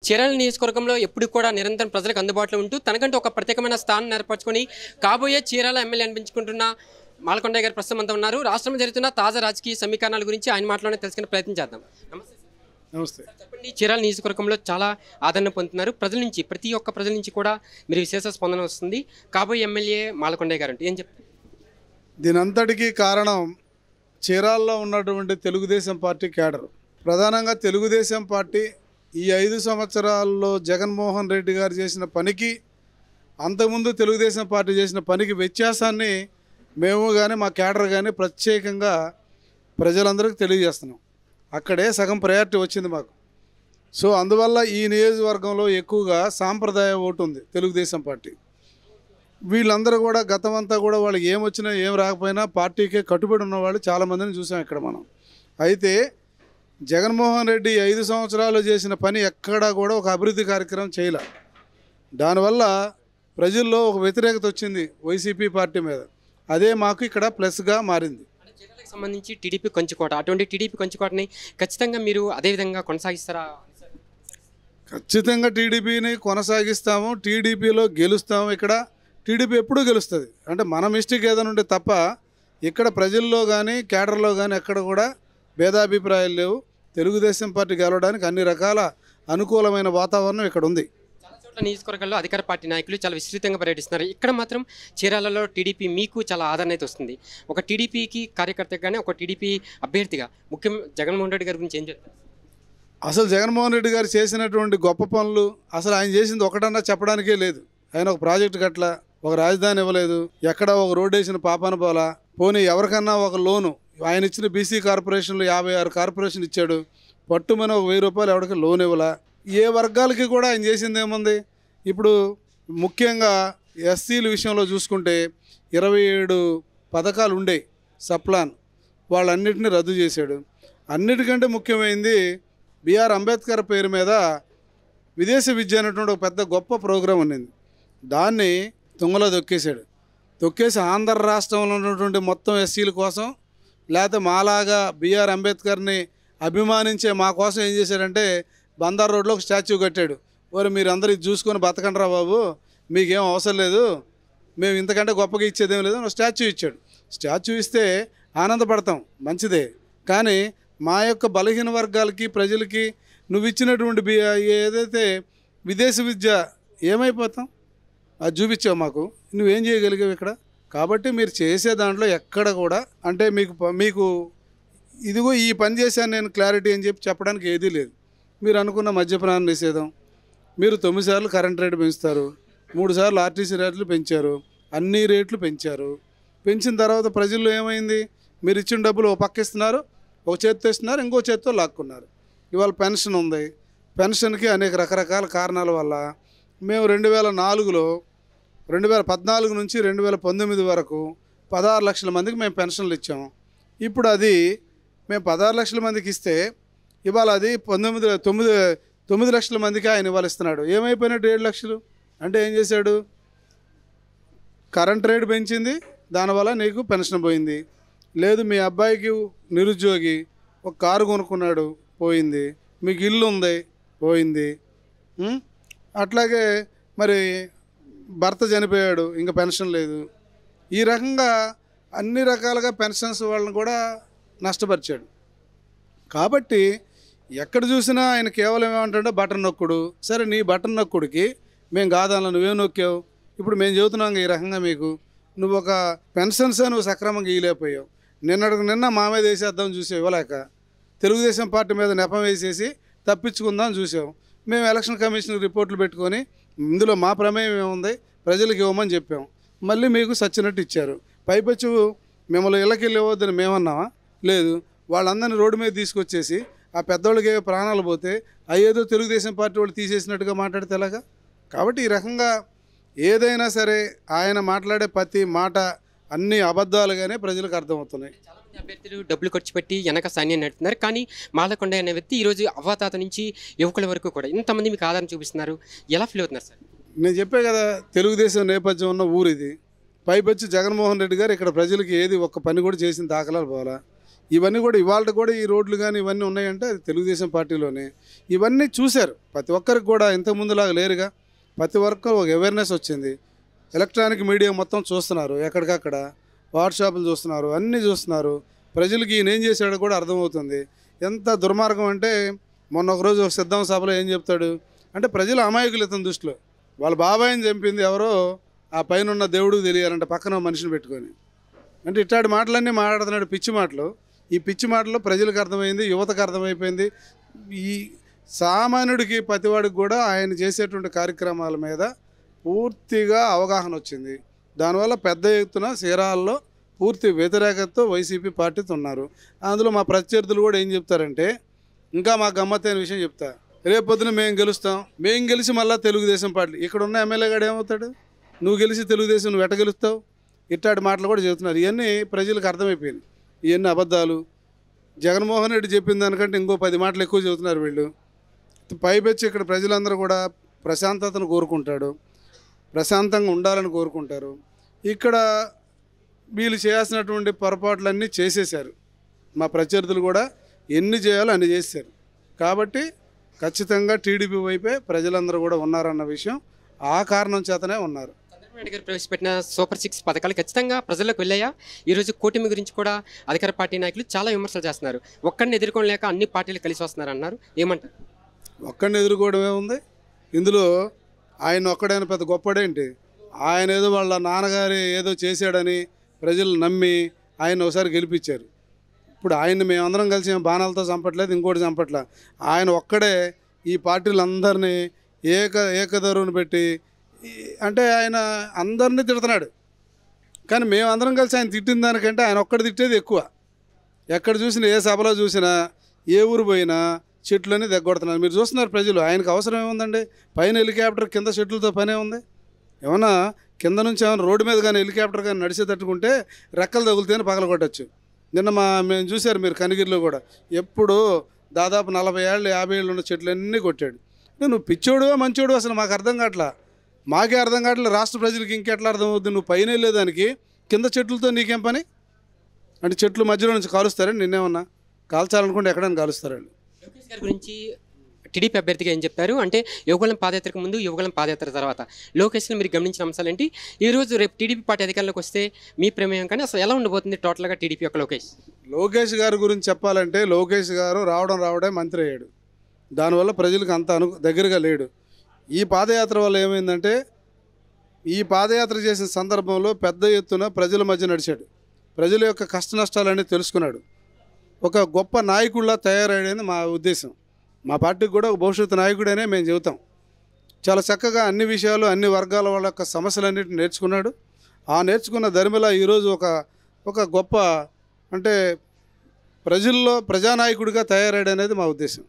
చీరాల నియోజకవర్గంలో ఎప్పుడు కూడా నిరంతరం ప్రజలకు అందుబాటులో ఉంటూ తనకంటూ ఒక ప్రత్యేకమైన స్థానం ఏర్పరచుకొని కాబోయే చీరాల ఎమ్మెల్యే అనిపించుకుంటున్న మాలకొండయ్య గారు ప్రస్తుతం అంతా ఉన్నారు. రాష్ట్రంలో జరుగుతున్న తాజా రాజకీయ సమీకరణాల గురించి ఆయన మాటలోనే తెలుసుకునే ప్రయత్నం చేద్దాం. నమస్తే. నమస్తే. చెప్పండి, చీరాల నియోజకవర్గంలో చాలా ఆదరణ పొందుతున్నారు. ప్రజల నుంచి, ప్రతి ఒక్క ప్రజల నుంచి కూడా మీరు విశేష స్పందన వస్తుంది. కాబోయే ఎమ్మెల్యే మాలకొండయ్య గారు అంటే ఏం చెప్తారు? దీనంతటికీ కారణం చీరాల్లో ఉన్నటువంటి తెలుగుదేశం పార్టీ క్యాడర్. ప్రధానంగా తెలుగుదేశం పార్టీ ఈ 5 సంవత్సరాల్లో జగన్మోహన్ రెడ్డి గారు చేసిన పనికి, అంతకుముందు తెలుగుదేశం పార్టీ చేసిన పనికి వ్యత్యాసాన్ని మేము కానీ మా క్యాడర్ కానీ ప్రత్యేకంగా ప్రజలందరికీ తెలియజేస్తున్నాం. అక్కడే సగం ప్రయారిటీ వచ్చింది మాకు. సో అందువల్ల ఈ నియోజకవర్గంలో ఎక్కువగా సాంప్రదాయ ఓటు ఉంది తెలుగుదేశం పార్టీ. వీళ్ళందరూ కూడా గతమంతా కూడా వాళ్ళకి ఏమొచ్చినా ఏం రాకపోయినా పార్టీకే కట్టుబడి ఉన్నవాళ్ళు చాలామందిని చూసాం ఇక్కడ మనం. అయితే జగన్మోహన్ రెడ్డి 5 సంవత్సరాలు చేసిన పని ఎక్కడా కూడా ఒక అభివృద్ధి కార్యక్రమం చేయలే. దానివల్ల ప్రజల్లో ఒక వ్యతిరేకత వచ్చింది వైసీపీ పార్టీ మీద. అదే మాకు ఇక్కడ ప్లస్గా మారింది. చీరాలకు సంబంధించి టీడీపీ కంచుకోట, అటువంటి టీడీపీ కంచుకోటని ఖచ్చితంగా మీరు అదేవిధంగా కొనసాగిస్తారా? ఖచ్చితంగా టీడీపీని కొనసాగిస్తాము, టీడీపీలో గెలుస్తాము. ఇక్కడ టీడీపీ ఎప్పుడూ గెలుస్తుంది. అంటే మన మిస్టేక్ ఏదైనా ఉంటే తప్ప ఇక్కడ ప్రజల్లో కానీ క్యాడర్లో కానీ ఎక్కడ కూడా భేదాభిప్రాయాలు లేవు. తెలుగుదేశం పార్టీ గెలవడానికి అన్ని రకాల అనుకూలమైన వాతావరణం ఇక్కడ ఉంది. చాలా చోట్ల నియోజకవర్గాల్లో అధికార పార్టీ నాయకులు చాలా విస్తృతంగా పర్యటిస్తున్నారు. ఇక్కడ మాత్రం చీరాలలో టీడీపీ మీకు చాలా ఆదరణ అయితే వస్తుంది. ఒక టీడీపీకి కార్యకర్తగా కానీ ఒక టీడీపీ అభ్యర్థిగా ముఖ్యం జగన్మోహన్ రెడ్డి గారి గురించి ఏం చెప్తారు? అసలు జగన్మోహన్ రెడ్డి గారు చేసినటువంటి గొప్ప పనులు అసలు ఆయన చేసింది ఒకటన్నా చెప్పడానికే లేదు. ఆయన ఒక ప్రాజెక్టు కట్ల, ఒక రాజధాని ఇవ్వలేదు, ఎక్కడ ఒక రోడ్డు వేసిన పాపాన పోలా. పోనీ ఎవరికన్నా ఒక లోను, ఆయన ఇచ్చిన బీసీ కార్పొరేషన్లు 56 కార్పొరేషన్ ఇచ్చాడు. పట్టుమని ఒక 1000 రూపాయలు ఎవరికి లోన్ ఇవ్వాలా. ఏ వర్గాలకి కూడా ఆయన చేసింది ఏముంది? ఇప్పుడు ముఖ్యంగా ఎస్సీల విషయంలో చూసుకుంటే 27 పథకాలు ఉండే సప్లాన్, వాళ్ళన్నిటిని రద్దు చేశాడు. అన్నిటికంటే ముఖ్యమైనది బిఆర్ అంబేద్కర్ పేరు మీద విదేశీ విద్య అనేటువంటి ఒక పెద్ద గొప్ప ప్రోగ్రాం ఉన్నింది. దాన్ని తుంగలో తొక్కేసి ఆంధ్ర రాష్ట్రంలో ఉన్నటువంటి మొత్తం ఎస్సీల కోసం, లేకపోతే మాలాగా బిఆర్ అంబేద్కర్ని అభిమానించే మా కోసం ఏం చేశాడంటే బందర్ రోడ్లో ఒక స్టాచ్యూ కట్టాడు. ఓరే మీరు అందరూ ఇది చూసుకొని బతకండి రా బాబు, మీకేం అవసరం లేదు, మేము ఇంతకంటే గొప్పగా ఇచ్చేదేం లేదు అని స్టాచ్యూ ఇచ్చాడు. స్టాచ్యూ ఇస్తే ఆనందపడతాం, మంచిదే. కానీ మా యొక్క బలహీన వర్గాలకి ప్రజలకి నువ్వు ఇచ్చినటువంటి ఏదైతే విదేశీ విద్య ఏమైపోతాం, అది చూపించావు మాకు, నువ్వేం చేయగలిగావు ఇక్కడ. కాబట్టి మీరు చేసే దాంట్లో ఎక్కడ కూడా అంటే మీకు ఇదిగో ఈ పని చేశాను నేను క్లారిటీ అని చెప్పడానికి ఏదీ లేదు. మీరు అనుకున్న మద్యపాన నిషేధం, మీరు 9 సార్లు కరెంట్ రేటు పెంచుతారు, 3 సార్లు ఆర్టీసీ రేట్లు పెంచారు, అన్ని రేట్లు పెంచారు. పెంచిన తర్వాత ప్రజల్లో ఏమైంది? మీరు ఇచ్చిన డబ్బులు ఒక పక్క ఇస్తున్నారు, ఒక చేత్తో ఇస్తున్నారు, ఇంకో చేత్తో లాక్కున్నారు. ఇవాళ పెన్షన్ ఉంది. పెన్షన్కి అనేక రకరకాల కారణాల వల్ల మేము 2014 నుంచి 2019 వరకు 16 లక్షల మందికి మేము పెన్షన్లు ఇచ్చాము. ఇప్పుడు అది మేము 16 లక్షల మందికి ఇస్తే ఇవాళ అది 9 లక్షల మందికి ఆయన ఇవాళ ఇస్తున్నాడు. ఏమైపోయినట్టు 7 లక్షలు అంటే ఏం చేశాడు? కరెంట్ రేటు పెంచింది, దానివల్ల నీకు పెన్షన్ పోయింది. లేదు మీ అబ్బాయికి నిరుద్యోగి ఒక కారు కొనుక్కున్నాడు, పోయింది. మీకు ఇల్లు ఉంది, పోయింది. అట్లాగే మరి భర్త చనిపోయాడు, ఇంకా పెన్షన్ లేదు. ఈ రకంగా అన్ని రకాలుగా పెన్షన్స్ వాళ్ళని కూడా నష్టపరిచాడు. కాబట్టి ఎక్కడ చూసినా ఆయన కేవలం ఏమంటాడో బటన్ నొక్కుడు. సరే నీ బటన్ నొక్కుడికి మేము కాదన్నా, నువ్వేం నొక్కావు? ఇప్పుడు మేము చెబుతున్నాం ఈ రకంగా మీకు, నువ్వు ఒక పెన్షన్స్ నువ్వు సక్రమంగా ఇవ్వలేకపోయావు. నిన్న మా మీద వేసేద్దాం చూసావు, ఇవ్వలేక తెలుగుదేశం పార్టీ మీద నెపం వేసేసి తప్పించుకుందాం చూసావు. మేము ఎలక్షన్ కమిషన్ రిపోర్ట్లు పెట్టుకొని ఇందులో మా ప్రమేయం ఏముంది, ప్రజలకు ఇవ్వమని చెప్పాం. మళ్ళీ మీకు సచ్చినట్టు ఇచ్చారు. పైపచ్చు మిమ్మల్ని ఇళ్ళకెళ్ళి ఇవ్వద్దని మేమన్నావా? లేదు. వాళ్ళందరినీ రోడ్డు మీద తీసుకొచ్చేసి ఆ పెద్దోళ్ళకి ప్రాణాలు పోతే అయ్యేదో తెలుగుదేశం పార్టీ వాళ్ళు తీసేసినట్టుగా మాట్లాడితే ఎలాగా? కాబట్టి ఈ రకంగా ఏదైనా సరే ఆయన మాట్లాడే ప్రతి మాట అన్ని అబద్ధాలుగానే ప్రజలకు అర్థమవుతున్నాయి. చాలామంది అభ్యర్థులు డబ్బులు ఖర్చు పెట్టి వెనక సైన్యం నడుపుతున్నారు. కానీ మాలకొండయ్య అనే వ్యక్తి ఈరోజు అవ్వాతాత నుంచి యువకుల వరకు కూడా ఇంతమంది మీకు ఆదరణ చూపిస్తున్నారు. ఎలా ఫీల్ అవుతున్నారు సార్? నేను చెప్పే కదా, తెలుగుదేశం నేపథ్యం ఉన్న ఊరు ఇది. పైపచ్చి జగన్మోహన్ రెడ్డి గారు ఇక్కడ ప్రజలకి ఏది ఒక్క పని కూడా చేసిన దాఖలాలు పోలా. ఇవన్నీ కూడా ఇవాళ కూడా ఈ రోడ్లు కానీ ఇవన్నీ ఉన్నాయంటే అది తెలుగుదేశం పార్టీలోనే. ఇవన్నీ చూశారు ప్రతి ఒక్కరికి కూడా, ఇంతకుముందులాగా లేరుగా. ప్రతి ఒక్కరు ఒక అవేర్నెస్ వచ్చింది. ఎలక్ట్రానిక్ మీడియా మొత్తం చూస్తున్నారు, ఎక్కడికక్కడ వాట్సాప్లు చూస్తున్నారు, అన్నీ చూస్తున్నారు. ప్రజలకి ఈయన ఏం చేశాడో కూడా అర్థమవుతుంది. ఎంత దుర్మార్గం అంటే మొన్న ఒకరోజు ఒక సిద్ధం సభలో ఏం చెప్తాడు అంటే, ప్రజలు అమాయకులు ఇతని దృష్టిలో. వాళ్ళ బాబాయిని చంపింది ఎవరో ఆ పైన ఉన్న దేవుడికి తెలియాలంటే పక్కన మనిషిని పెట్టుకొని. అంటే ఇట్లాంటి మాటలన్నీ మాట్లాడుతున్నాడు, పిచ్చి మాటలు. ఈ పిచ్చి మాటలు ప్రజలకు అర్థమైంది, యువతకు అర్థమైపోయింది. ఈ సామాన్యుడికి ప్రతివాడికి కూడా ఆయన చేసేటువంటి కార్యక్రమాల మీద పూర్తిగా అవగాహన వచ్చింది. దానివల్ల పెద్ద ఎత్తున చీరాల్లో పూర్తి వ్యతిరేకతతో వైసీపీ పార్టీతో ఉన్నారు. అందులో మా ప్రత్యర్థులు కూడా ఏం చెప్తారంటే, ఇంకా మా గమ్మత్తైన విషయం చెప్తా, రేపొద్దున మేము గెలుస్తాం, మేము గెలిచి మళ్ళీ తెలుగుదేశం పార్టీ. ఇక్కడ ఉన్న ఎమ్మెల్యే గారు ఏమవుతాడు, నువ్వు గెలిచి తెలుగుదేశం నువ్వు ఎట్ట గెలుస్తావు? ఇట్లాంటి మాటలు కూడా చెబుతున్నారు. ఇవన్నీ ప్రజలకు అర్థమైపోయింది, ఇవన్నీ అబద్ధాలు. జగన్మోహన్ రెడ్డి చెప్పిన దానికంటే ఇంకో 10 మాటలు ఎక్కువ చెబుతున్నారు వీళ్ళు. పైపెచ్చి ఇక్కడ ప్రజలందరూ కూడా ప్రశాంతతను కోరుకుంటాడు, ప్రశాంతంగా ఉండాలని కోరుకుంటారు. ఇక్కడ వీళ్ళు చేయాల్సినటువంటి పొరపాట్లన్నీ చేసేశారు. మా ప్రత్యర్థులు కూడా ఎన్ని చేయాలో అన్ని చేశారు. కాబట్టి ఖచ్చితంగా టీడీపీ వైపే ప్రజలందరూ కూడా ఉన్నారన్న విషయం ఆ కారణం చేతనే ఉన్నారు. చంద్రబాబు నాయుడు గారు ప్రవేశపెట్టిన సూపర్ 6 పథకాలు ఖచ్చితంగా ప్రజల్లోకి వెళ్ళాయా? ఈరోజు కూటమి గురించి కూడా అధికార పార్టీ నాయకులు చాలా విమర్శలు చేస్తున్నారు. ఒక్కడిని ఎదుర్కోలేక అన్ని పార్టీలు కలిసి వస్తున్నారు అన్నారు, ఏమంటారు? ఒక్కడిని ఎదుర్కోవడమే ఉంది ఇందులో. ఆయన ఒక్కడైనా పెద్ద గొప్పడేంటి? ఆయన ఏదో వాళ్ళ నాన్నగారి ఏదో చేశాడని ప్రజలు నమ్మి ఆయన ఒకసారి గెలిపించారు. ఇప్పుడు ఆయన్ని మేమందరం కలిసి బాణాలతో చంపట్లేదు, ఇంకోటి చంపట్లే. ఆయన ఒక్కడే ఈ పార్టీలందరినీ ఏకదరువును పెట్టి అంటే ఆయన అందరినీ తిడుతున్నాడు. కానీ మేమందరం కలిసి ఆయన తిట్టిన దానికంటే ఆయన ఒక్కడు తిట్టేది ఎక్కువ. ఎక్కడ చూసినా, ఏ సభలో చూసినా, ఏ ఊరు పోయినా చెట్లన్నీ దగ్గొడుతున్నారు. మీరు చూస్తున్నారు ప్రజలు. ఆయనకు అవసరం ఏముందండి? పైన హెలికాప్టర్, కింద చెట్లతో పనే ఉంది. ఏమన్నా కింద నుంచి ఏమైనా రోడ్డు మీద కానీ హెలికాప్టర్ కానీ నడిచే తట్టుకుంటే రెక్కలు తగులుతేనే పగలగొట్టచ్చు. నిన్న మేము చూశారు మీరు కనిగిరిలో కూడా, ఎప్పుడు దాదాపు 40 ఏళ్ళు 50 ఏళ్ళు ఉన్న చెట్లన్నీ కొట్టాడు. నువ్వు పిచ్చోడువా మంచోడు అసలు మాకు అర్థం కావట్లా. మాకే అర్థం కావట్లేదు, రాష్ట్ర ప్రజలకి ఇంకెట్లా అర్థం అవుతుంది? నువ్వు పైన వెళ్ళేదానికి కింద చెట్లతో నీకేం పని? అంటే చెట్లు మధ్యలో నుంచి కాలుస్తారని నిన్నేమన్నా కాల్చాలనుకుంటే ఎక్కడైనా కాలుస్తారు. లోకేష్ గారి గురించి టీడీపీ అభ్యర్థిగా ఏం చెప్పారు అంటే, యువగలం పాదయాత్రకు ముందు, యువగలం పాదయాత్ర తర్వాత లోకేష్ని మీరు గమనించిన అంశాలు ఏంటి? ఈరోజు రేపు టీడీపీ పార్టీ అధికారంలోకి వస్తే మీ ప్రమేయం కానీ అసలు ఎలా ఉండబోతుంది టోటల్గా టీడీపీ యొక్క లోకేష్ గారి గురించి చెప్పాలంటే, లోకేష్ గారు రావడే మంత్రి అయ్యాడు. దానివల్ల ప్రజలకు అంత దగ్గరగా లేడు. ఈ పాదయాత్ర వల్ల ఏమైందంటే, ఈ పాదయాత్ర చేసిన సందర్భంలో పెద్ద ఎత్తున ప్రజల మధ్య నడిచాడు. ప్రజల యొక్క కష్ట నష్టాలన్నీ తెలుసుకున్నాడు. ఒక గొప్ప నాయకుడిలా తయారయ్యేది మా ఉద్దేశం. మా పార్టీకి కూడా ఒక భవిష్యత్తు నాయకుడనే మేము చెబుతాం. చాలా చక్కగా అన్ని విషయాలు, అన్ని వర్గాల వాళ్ళ యొక్క సమస్యలన్నిటిని నేర్చుకున్నాడు. ఆ నేర్చుకున్న ధర్మిలా ఈరోజు ఒక గొప్ప అంటే ప్రజల్లో ప్రజానాయకుడిగా తయారయ్యాడు అనేది మా ఉద్దేశం.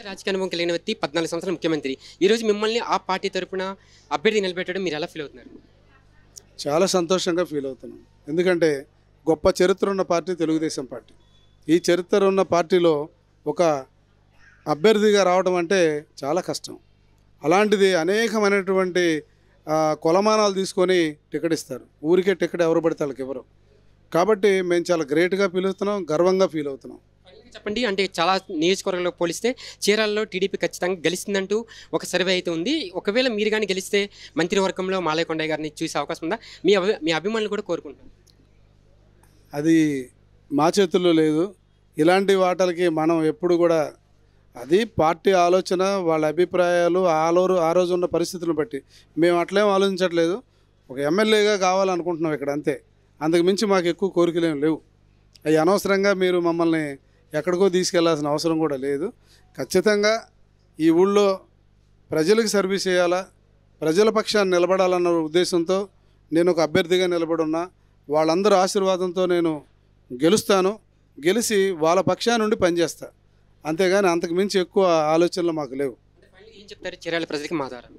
రాజకీయ అనుభవం కలిగిన వ్యక్తి, 14 సంవత్సరాల ముఖ్యమంత్రి. ఈరోజు మిమ్మల్ని ఆ పార్టీ తరఫున అభ్యర్థి నిలబెట్టడం మీరు ఎలా ఫీల్ అవుతున్నారు? చాలా సంతోషంగా ఫీల్ అవుతున్నాం. ఎందుకంటే గొప్ప చరిత్ర ఉన్న పార్టీ తెలుగుదేశం పార్టీ. ఈ చరిత్ర ఉన్న పార్టీలో ఒక అభ్యర్థిగా రావడం అంటే చాలా కష్టం. అలాంటిది అనేకమైనటువంటి కొలమానాలు తీసుకొని టికెట్ ఇస్తారు. ఊరికే టికెట్ ఎవరు పడితే వాళ్ళకి ఎవరు. కాబట్టి మేము చాలా గ్రేట్గా ఫీల్ అవుతున్నాం, గర్వంగా ఫీల్ అవుతున్నాం. చెప్పండి, అంటే చాలా నియోజకవర్గాల్లో పోలిస్తే చీరాలలో టీడీపీ ఖచ్చితంగా గెలుస్తుందంటూ ఒక సర్వే అయితే ఉంది. ఒకవేళ మీరు కానీ గెలిస్తే మంత్రివర్గంలో మాలయ్య కొండయ్య గారిని చూసే అవకాశం ఉందా? మీ అభిమానులు కూడా కోరుకుంటున్నారు. అది మా చేతుల్లో లేదు. ఇలాంటి వాటలకి మనం ఎప్పుడు కూడా, అది పార్టీ ఆలోచన, వాళ్ళ అభిప్రాయాలు, ఆ రోజు ఉన్న పరిస్థితులను బట్టి మేము అట్లేం ఆలోచించట్లేదు. ఒక ఎమ్మెల్యేగా కావాలనుకుంటున్నాం ఇక్కడ, అంతే. అంతకు మించి మాకు ఎక్కువ కోరికలేం లేవు. అవి అనవసరంగా మీరు మమ్మల్ని ఎక్కడికో తీసుకెళ్లాల్సిన అవసరం కూడా లేదు. ఖచ్చితంగా ఈ ఊళ్ళో ప్రజలకు సర్వీస్ చేయాలా, ప్రజల పక్షాన్ని నిలబడాలన్న ఉద్దేశంతో నేను ఒక అభ్యర్థిగా నిలబడున్నా. వాళ్ళందరూ ఆశీర్వాదంతో నేను గెలుస్తాను. గెలిచి వాళ్ళ పక్షాన్ని నుండి పనిచేస్తా. అంతేగాని అంతకు మించి ఎక్కువ ఆలోచనలు మాకు లేవు. ఏం చెప్తారు చీరాల ప్రజలకి? మా ద్వారా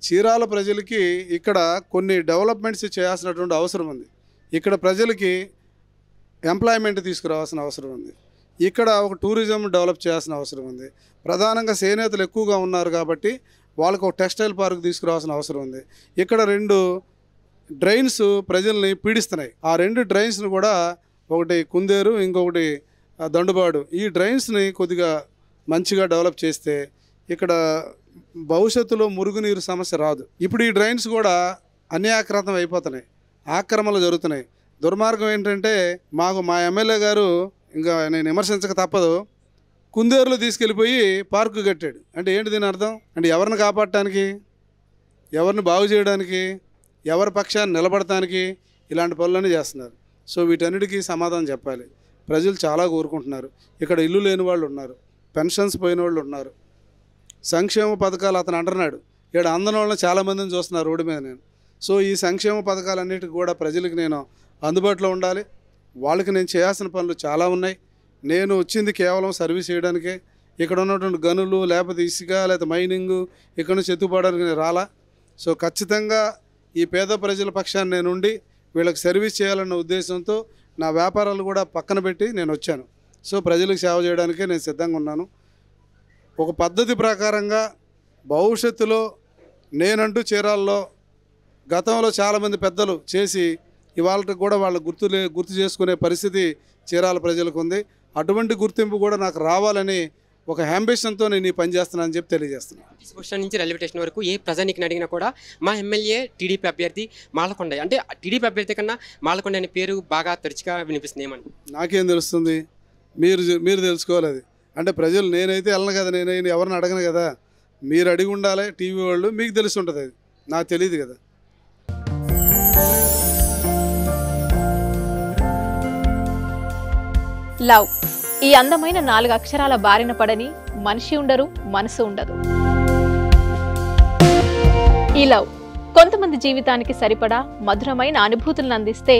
చీరాల ప్రజలకి ఇక్కడ కొన్ని డెవలప్మెంట్స్ చేయాల్సినటువంటి అవసరం ఉంది. ఇక్కడ ప్రజలకి ఎంప్లాయ్మెంట్ తీసుకురావాల్సిన అవసరం ఉంది. ఇక్కడ ఒక టూరిజం డెవలప్ చేయాల్సిన అవసరం ఉంది. ప్రధానంగా చేనేతలు ఎక్కువగా ఉన్నారు కాబట్టి వాళ్ళకు ఒక టెక్స్టైల్ పార్క్ తీసుకురావాల్సిన అవసరం ఉంది. ఇక్కడ 2 డ్రైన్స్ ప్రజల్ని పీడిస్తున్నాయి. ఆ 2 డ్రైన్స్ను కూడా, ఒకటి కుందేరు, ఇంకొకటి దండుబాడు ఈ డ్రైన్స్ని కొద్దిగా మంచిగా డెవలప్ చేస్తే ఇక్కడ భవిష్యత్తులో మురుగునీరు సమస్య రాదు. ఇప్పుడు ఈ డ్రైన్స్ కూడా అన్యాక్రాంతం అయిపోతున్నాయి, ఆక్రమణలు జరుగుతున్నాయి. దుర్మార్గం ఏంటంటే మా ఎమ్మెల్యే గారు, ఇంకా నేను విమర్శించక తప్పదు, కుందేరులో తీసుకెళ్ళిపోయి పార్కు కట్టాడు. అంటే ఏంటి దీని అర్థం? అంటే ఎవరిని కాపాడటానికి, ఎవరిని బాగు చేయడానికి, ఎవరి పక్షాన్ని నిలబడటానికి ఇలాంటి పనులన్నీ చేస్తున్నారు. సో వీటన్నిటికీ సమాధానం చెప్పాలి. ప్రజలు చాలా కోరుకుంటున్నారు. ఇక్కడ ఇల్లు లేని వాళ్ళు ఉన్నారు, పెన్షన్స్ పోయిన వాళ్ళు ఉన్నారు, సంక్షేమ పథకాలు అతను అంటున్నాడు. ఇక్కడ అందని వాళ్ళని చాలామందిని చూస్తున్నారు రోడ్డు మీద నేను. సో ఈ సంక్షేమ పథకాలన్నిటికీ కూడా ప్రజలకు నేను అందుబాటులో ఉండాలి. వాళ్ళకి నేను చేయాల్సిన పనులు చాలా ఉన్నాయి. నేను వచ్చింది కేవలం సర్వీస్ చేయడానికే. ఇక్కడ ఉన్నటువంటి గనులు, లేకపోతే ఇసుక, లేకపోతే మైనింగు, ఇక్కడ నుంచి ఎత్తుపడడానికి నేను రాలా. సో ఖచ్చితంగా ఈ పేద ప్రజల పక్షాన్ని నేను ఉండి వీళ్ళకి సర్వీస్ చేయాలన్న ఉద్దేశంతో నా వ్యాపారాలు కూడా పక్కన పెట్టి నేను వచ్చాను. సో ప్రజలకు సేవ చేయడానికే నేను సిద్ధంగా ఉన్నాను. ఒక పద్ధతి ప్రకారంగా భవిష్యత్తులో నేనంటూ చీరాల్లో గతంలో చాలామంది పెద్దలు చేసి ఇవాళ కూడా వాళ్ళ గుర్తు చేసుకునే పరిస్థితి చీరాల ప్రజలకు ఉంది. అటువంటి గుర్తింపు కూడా నాకు రావాలని ఒక అంబిషన్తో నేను ఈ పని చేస్తున్నానని చెప్పి తెలియజేస్తున్నాను. బస్ స్టాండ్ నుంచి రైల్వే స్టేషన్ వరకు ఏ ప్రజానికి అడిగినా కూడా మా ఎమ్మెల్యే టీడీపీ అభ్యర్థి మాలకొండ, అంటే టీడీపీ అభ్యర్థి కన్నా మాలకొండ అనే పేరు బాగా తరచుగా వినిపిస్తుంది. ఏమని నాకేం తెలుస్తుంది? మీరు తెలుసుకోవాలి. అది అంటే ప్రజలు, నేనైతే వెళ్ళను కదా, నేను ఎవరిని అడగను కదా. మీరు అడిగి ఉండాలి, టీవీ వాళ్ళు, మీకు తెలిసి ఉంటుంది. అది నాకు తెలియదు కదా. లవ్, ఈ అందమైన 4 అక్షరాల బారిన పడని మనిషి ఉండరు, మనసు ఉండదు. ఈ లవ్ కొంతమంది జీవితానికి సరిపడా మధురమైన అనుభూతులను అందిస్తే,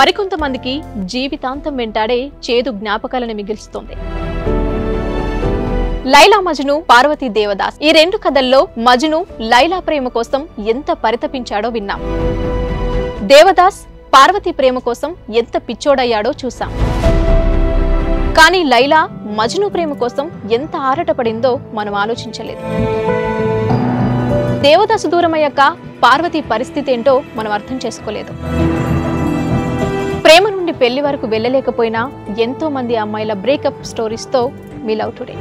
మరికొంతమందికి జీవితాంతం వెంటాడే చేదు జ్ఞాపకాలను మిగిల్స్తుంది. లైలా మజ్ను, పార్వతీ దేవదాస్, ఈ 2 కథల్లో మజ్ను లైలా ప్రేమ కోసం ఎంత పరితపించాడో విన్నాం. దేవదాస్ పార్వతి ప్రేమ కోసం ఎంత పిచ్చోడయ్యాడో చూసాం. కానీ లైలా మజ్ను ప్రేమ కోసం ఎంత ఆరాటపడిందో మనం ఆలోచించలేదు. దేవదాసు దూరమయ్యాక పార్వతి పరిస్థితి ఏంటో మనం అర్థం చేసుకోలేదు. ప్రేమ నుండి పెళ్లి వరకు వెళ్ళలేకపోయినా ఎంతో మంది అమ్మాయిల బ్రేకప్ స్టోరీస్తో మీ లవ్ టుడే.